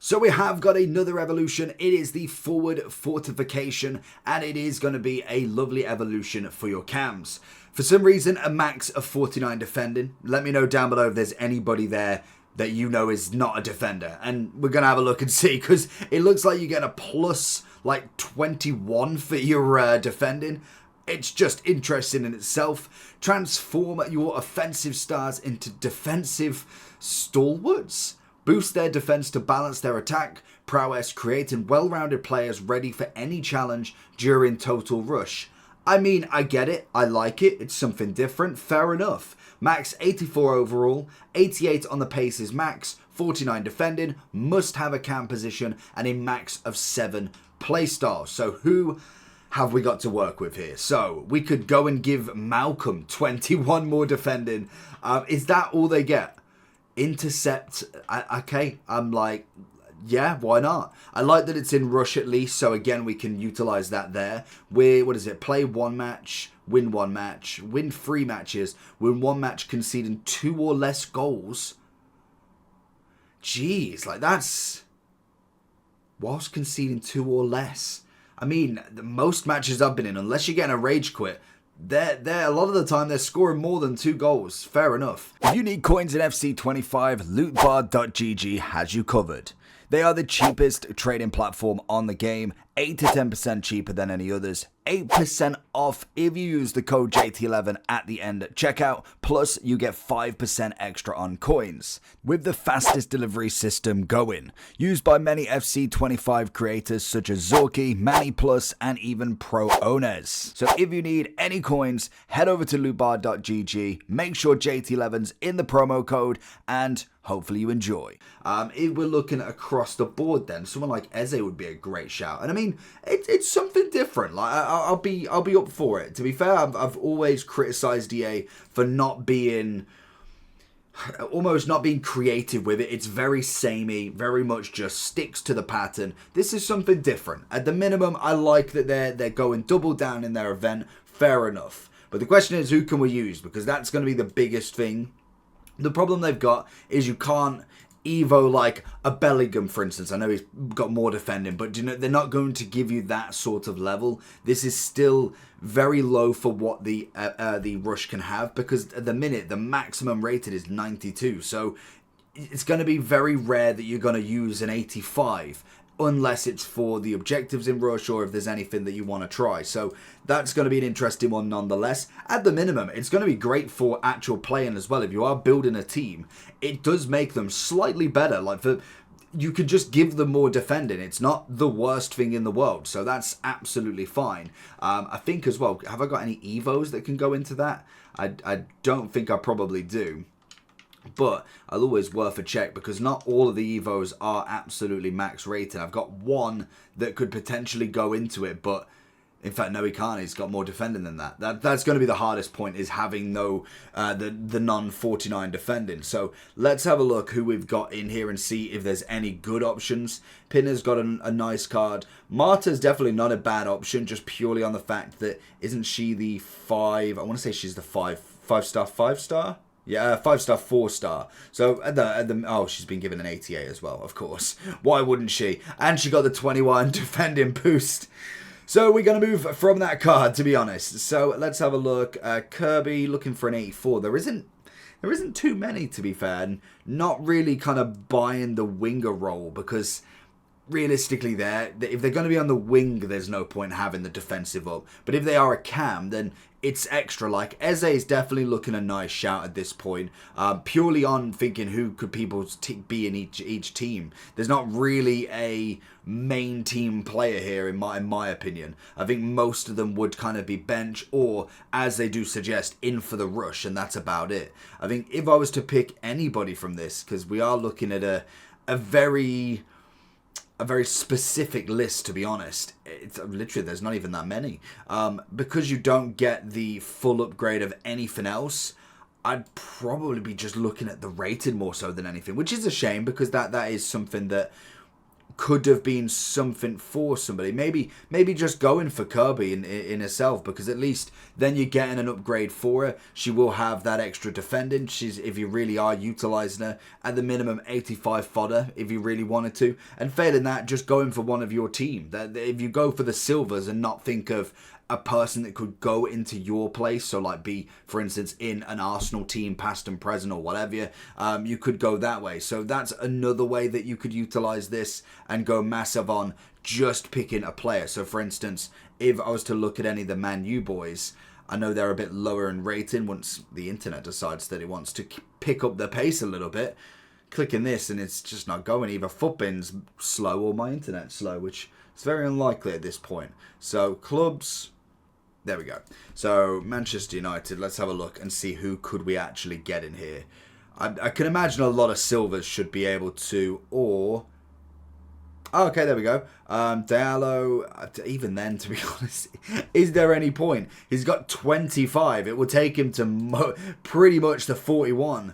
So we have got another evolution. It is the forward fortification, and it is going to be a lovely evolution for your cams. For some reason, a max of 49 defending. Let me know down below if there's anybody there that you know is not a defender. And we're going to have a look and see, because it looks like you get a plus like 21 for your defending. It's just interesting in itself. Transform your offensive stars into defensive stalwarts. Boost their defense to balance their attack prowess, creating well-rounded players ready for any challenge during total rush. I mean, I get it. I like it. It's something different. Fair enough. Max 84 overall, 88 on the paces max, 49 defending, must have a cam position, and a max of 7 playstyles. So who have we got to work with here? So we could go and give Malcolm 21 more defending. Is that all they get? Intercept. Okay, I'm like, yeah, why not? I like that it's in rush at least, so again we can utilize that there. What is it? Play 1 match, win 1 match, win 3 matches, win 1 match conceding 2 or less goals. Jeez, like that's whilst conceding 2 or less. I mean, most matches I've been in, unless you're getting a rage quit, they're a lot of the time they're scoring more than 2 goals. Fair enough. If you need coins in FC25, lootbar.gg has you covered. They are the cheapest trading platform on the game, 8 to 10% cheaper than any others, 8% off if you use the code JT11 at the end at checkout, plus you get 5% extra on coins. With the fastest delivery system going, used by many FC25 creators such as Zorky, Manny Plus, and even Pro owners. So if you need any coins, head over to lootbar.gg, make sure JT11's in the promo code, and hopefully you enjoy. If we're looking across the board then, someone like Eze would be a great shout. And I mean, it's something different. Like I'll be up for it. To be fair, I've always criticized EA for almost not being creative with it. It's very samey, very much just sticks to the pattern. This is something different. At the minimum, I like that they're going double down in their event. Fair enough. But the question is, who can we use? Because that's going to be the biggest thing. The problem they've got is you can't Evo like a Bellingham, for instance. I know he's got more defending, but you know, they're not going to give you that sort of level. This is still very low for what the rush can have, because at the minute the maximum rated is 92. So it's going to be very rare that you're going to use an 85. Unless it's for the objectives in rush or if there's anything that you want to try. So that's going to be an interesting one nonetheless. At the minimum, it's going to be great for actual playing as well. If you are building a team, it does make them slightly better. Like you could just give them more defending. It's not the worst thing in the world. So that's absolutely fine. I think as well, have I got any Evos that can go into that? I don't think I probably do. But I'll always worth a check, because not all of the Evos are absolutely max rated. I've got one that could potentially go into it, but in fact, no, he can't. He's got more defending than that. That's going to be the hardest point, is having the non-49 defending. So let's have a look who we've got in here and see if there's any good options. Pinner's got a nice card. Marta's definitely not a bad option, just purely on the fact that isn't she the 5? I want to say she's the 5-star? Yeah, 5-star, 4-star. So oh, she's been given an 88 as well, of course. Why wouldn't she? And she got the 21 defending boost. So we're going to move from that card, to be honest. So let's have a look. Kirby looking for an 84. There isn't too many, to be fair. And not really kind of buying the winger role, because realistically if they're going to be on the wing, there's no point having the defensive up. But if they are a cam, then it's extra. Like Eze is definitely looking a nice shout at this point, purely on thinking who could people be in each team. There's not really a main team player here in my opinion. I think most of them would kind of be bench, or as they do suggest, in for the rush, and that's about it. I think if I was to pick anybody from this, because we are looking at a very specific list, to be honest. It's literally, there's not even that many. Because you don't get the full upgrade of anything else, I'd probably be just looking at the rated more so than anything, which is a shame, because that is something that could have been something for somebody. Maybe just going for Kirby in herself, because at least then you're getting an upgrade for her. She will have that extra defending. She's, if you really are utilising her, at the minimum 85 fodder if you really wanted to. And failing that, just going for one of your team. That if you go for the silvers and not think of a person that could go into your place, so like be, for instance, in an Arsenal team, past and present or whatever, you could go that way. So that's another way that you could utilize this and go massive on just picking a player. So for instance, if I was to look at any of the Man U boys, I know they're a bit lower in rating once the internet decides that it wants to pick up the pace a little bit. Clicking this and it's just not going. Either Footbin's slow or my internet's slow, which is very unlikely at this point. So clubs, there we go. So Manchester United, let's have a look and see who could we actually get in here. I can imagine a lot of silvers should be able to, or... Oh, okay, there we go. Diallo, even then, to be honest, is there any point? He's got 25. It will take him to pretty much the 41.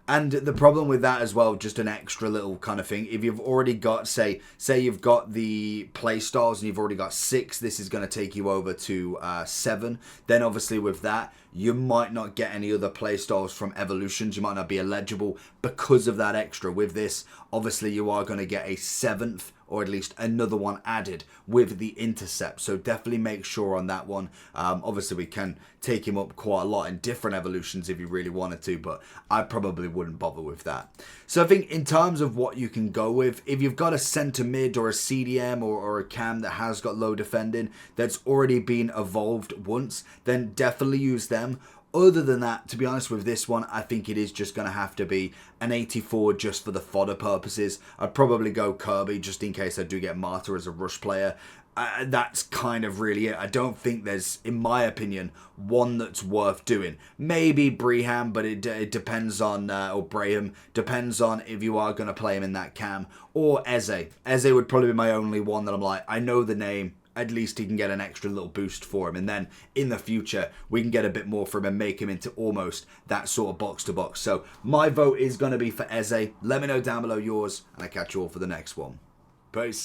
And the problem with that as well, just an extra little kind of thing. If you've already got, say you've got the play styles and you've already got 6, this is going to take you over to 7. Then obviously with that, you might not get any other play styles from evolutions. You might not be eligible because of that extra. With this, obviously you are going to get a 7th or at least another one added with the intercept. So definitely make sure on that one. Obviously we can take him up quite a lot in different evolutions if you really wanted to, but I probably wouldn't bother with that. So I think in terms of what you can go with, if you've got a centre mid or a CDM or a cam that has got low defending that's already been evolved once, then definitely use them. Other than that, to be honest with this one, I think it is just going to have to be an 84 just for the fodder purposes. I'd probably go Kirby just in case I do get Marta as a rush player. That's kind of really it. I don't think there's, in my opinion, one that's worth doing. Maybe Breham, but it depends on, or Braham, depends on if you are going to play him in that cam. Or Eze. Eze would probably be my only one that I'm like, I know the name. At least he can get an extra little boost for him. And then in the future, we can get a bit more from him and make him into almost that sort of box-to-box. So my vote is going to be for Eze. Let me know down below yours, and I'll catch you all for the next one. Peace.